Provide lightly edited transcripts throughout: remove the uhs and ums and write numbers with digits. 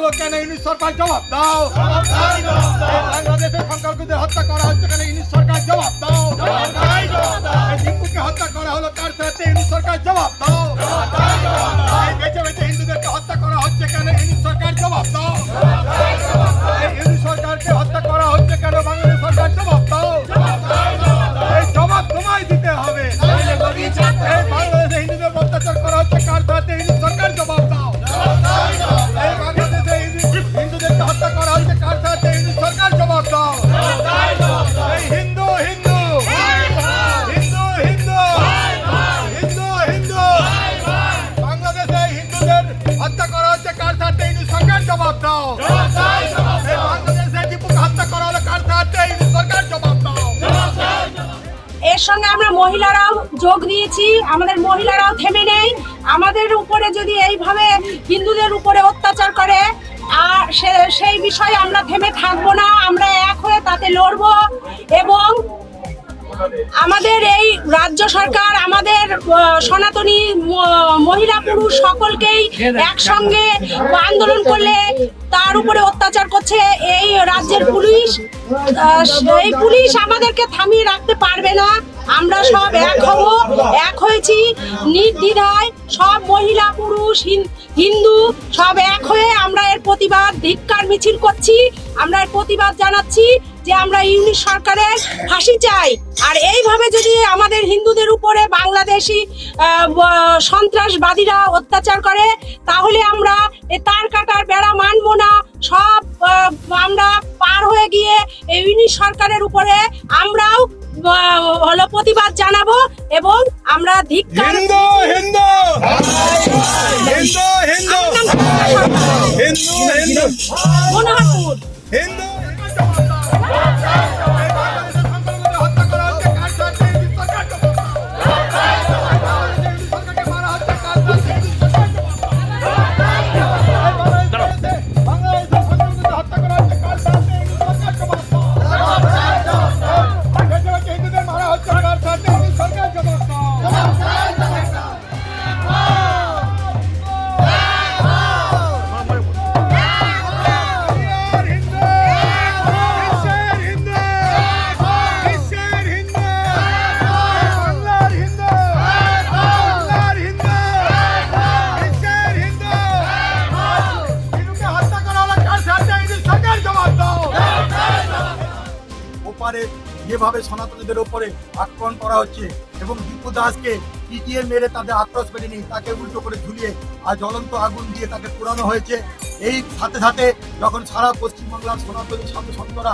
হলো কেন? ইউনিশ সরকার জবাব দাও। বাংলাদেশে সংখ্যালঘুদের হত্যা করা হচ্ছে কেন? ইউনিশ সরকার জবাব দাও। টিপুকে হত্যা করা হলো কার সাথে? ইউনিশ সরকার জবাব দাও। বেঁচে বেঁচে হিন্দুদেরকে হত্যা করা হচ্ছে কেন? ইউনিশ সরকার জবাব দাও। ইউনিশ সরকারকে হত্যা করা হচ্ছে কেন? বাংলাদেশ সরকার জবাব দাও। এই জবাব তোমায় দিতে হবে। এই বাংলাদেশে হিন্দুদের অত্যাচার করা হচ্ছে কার সাথে? ইউনিশ সরকার জবাব দাও। এই বাংলাদেশে হিন্দুদেরকে হত্যা করা হচ্ছে কার সাথে? ইউনিশ সরকার জবাব দাও। এই হিন্দু হিন্দু হিন্দু হিন্দু হিন্দু হিন্দু বাংলাদেশে হিন্দুদের হত্যা করা হচ্ছে কার সাথে? ইউনিশ সরকার জবাব দাও। এই বাংলাদেশে টিপুকে হত্যা করা হলো কার সাথে? ইউনিশ সরকার জবাব দাও। এর সঙ্গে আমরা মহিলারাও যোগ দিয়েছি, আমাদের মহিলারাও থেমে নেই। আমাদের উপরে যদি এইভাবে হিন্দুদের উপরে অত্যাচার করে আর সেই বিষয়ে আমরা থেমে থাকবো না, আমরা এক হয়ে তাতে লড়বো। এবং আমাদের এই রাজ্য সরকার আমাদের সনাতনী মহিলা পুরুষ সকলকেই একসঙ্গে আন্দোলন করলে তার উপরে অত্যাচার করছে এই রাজ্যের পুলিশ। এই পুলিশ আমাদেরকে থামিয়ে রাখতে পারবে না। আমরা সব এক হব, এক হয়েছি নির্দ্বিধায়। সব মহিলা পুরুষ হিন্দু সব এক হয়ে আমরা এর প্রতিবাদ ধিক্কার মিছিল করছি। আমরা এর প্রতিবাদ জানাচ্ছি যে আমরা ইউনিশ সরকারের ফাঁসি চাই। আর এইভাবে যদি আমাদের হিন্দুদের উপরে বাংলাদেশি সন্ত্রাসবাদীরা অত্যাচার করে তাহলে আমরা তার কাটার বেড়া মানবো না। সব আমরা পার হয়ে গিয়ে ইউনিশ সরকারের উপরে আমরাও হলো প্রতিবাদ জানাবো এবং আমরা ধিক্কার হিন্দু হিন্দু হিন্দু হিন্দু হিন্দু হিন্দু মনোহরপুর হিন্দু যেভাবে সনাতনীদের উপরে আক্রমণ করা হচ্ছে এবং দীপু দাসকে পিটিয়ে মেরে তাদের আক্রোশ পেরেনি, তাকে উল্টো করে ঝুলিয়ে আর জ্বলন্ত আগুন দিয়ে তাকে পোড়ানো হয়েছে। এই সাথে সাথে যখন সারা পশ্চিমবাংলার সনাতনী সাধু সন্তরা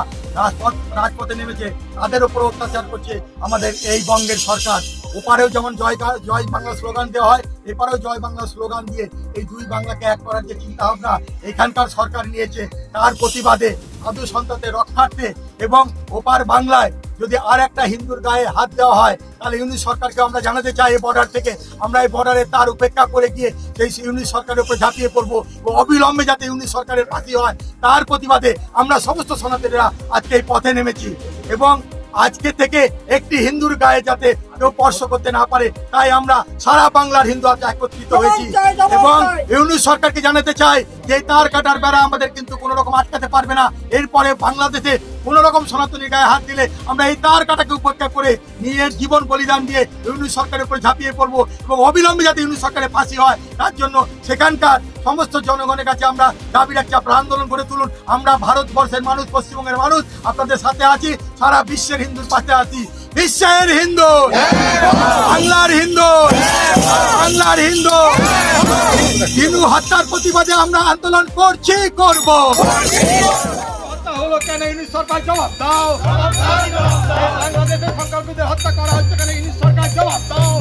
রাজপথে নেমেছে তাদের উপর অত্যাচার করছে আমাদের এই বঙ্গের সরকার। ওপারেও যেমন জয় বাংলা স্লোগান দেওয়া হয়, এপারেও জয় বাংলা স্লোগান দিয়ে এই দুই বাংলাকে এক করার যে চিন্তা ভাবনা এখানকার সরকার নিয়েছে তার প্রতিবাদে সাধু সন্তদের রক্ষার্থে এবং ওপার বাংলায় যদি আর একটা হিন্দুর গায়ে হাত দেওয়া হয় তাহলে ইউনিশ সরকারকে আমরা জানাতে চাই এই বর্ডার থেকে আমরা এই বর্ডারে তার উপেক্ষা করে গিয়ে সেই ইউনিশ সরকারের উপর ঝাঁপিয়ে পড়বো এবং অবিলম্বে যাতে ইউনিশ সরকারের ফাঁসি হয় তার প্রতিবাদে আমরা সমস্ত সনাতনীরা আজকে এই পথে নেমেছি। এবং আজকে থেকে একটি হিন্দুর গায়ে যাতে কেউ স্পর্শ করতে না পারে তাই আমরা সারা বাংলার হিন্দু আজ একত্রিত হয়েছি এবং ইউনিশ সরকারকে জানাতে চাই যে তার কাটার বেড়া আমাদের কিন্তু কোনো রকম আটকাতে পারবে না। এরপরে বাংলাদেশে কোন রকম সনাতনী গায়ে হাত দিলে আমরা এই তার কাটাকে উপেক্ষা করে নিজের জীবন বলিদান দিয়ে ইউনিশ সরকারের উপরে ঝাঁপিয়ে পড়বো এবং অবিলম্বে যাতে ইউনিশ সরকারের ফাঁসি হয় তার জন্য সেখানকার সমস্ত জনগণের কাছে আমরা দাবি রাখছি আপনারা আন্দোলন করে তুলুন। আমরা ভারতবর্ষের মানুষ, পশ্চিমবঙ্গের মানুষ আপনাদের সাথে আছি, সারা বিশ্বের হিন্দুর পাশে আছি। বিশ্বের হিন্দু, বাংলার হিন্দু, বাংলার হিন্দু হিন্দু হত্যার প্রতিবাদে আমরা আন্দোলন করছি, করব। হত্যা হলো কেন? ইউনিশ সরকার জবাব দাও। বাংলাদেশের সংখ্যালঘুদের হত্যা করা হচ্ছে কেন? ইউনিশ সরকার জবাব দাও।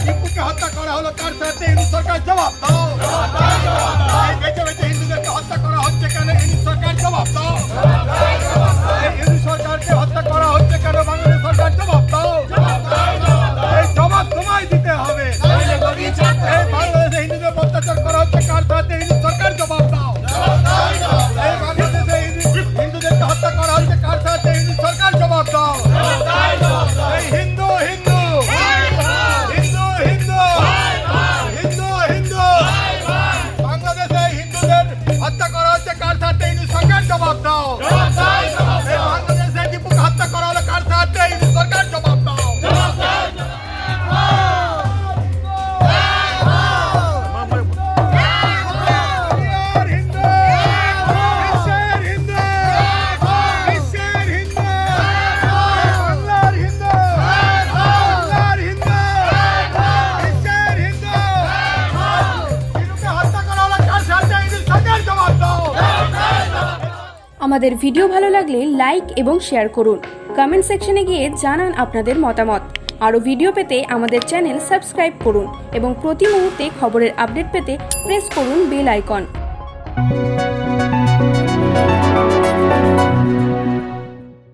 টিপুকে হত্যা করা হলো কার সাথে? ইউনিশ সরকার জবাব দাও। বেঁচে বেঁচে হিন্দুদেরকে হত্যা করা হচ্ছে কেন? ইউনিশ সরকার জবাব দাও। ইউনিশ সরকারকে হত্যা করা হচ্ছে কেন? বাংলাদেশ সরকার জবাব দাও। এই জবাব তোমায় দিতে হবে। এই বাংলাদেশে হিন্দুদের অত্যাচার করা হচ্ছে কার সাথে? ইউনিশ সরকার জবাব দাও। এই বাংলাদেশে হিন্দুদেরকে হত্যা করা হচ্ছে কার সাথে? ইউনিশ সরকার জবাব দাও। এই হিন্দু হিন্দু হিন্দু হিন্দু হিন্দু হিন্দু বাংলাদেশে হিন্দুদের আমাদের ভিডিও ভালো লাগলে লাইক এবং শেয়ার করুন। কমেন্ট সেকশনে গিয়ে জানান আপনাদের মতামত। আরও ভিডিও পেতে আমাদের চ্যানেল সাবস্ক্রাইব করুন এবং প্রতি মুহূর্তে খবরের আপডেট পেতে প্রেস করুন বেল আইকন।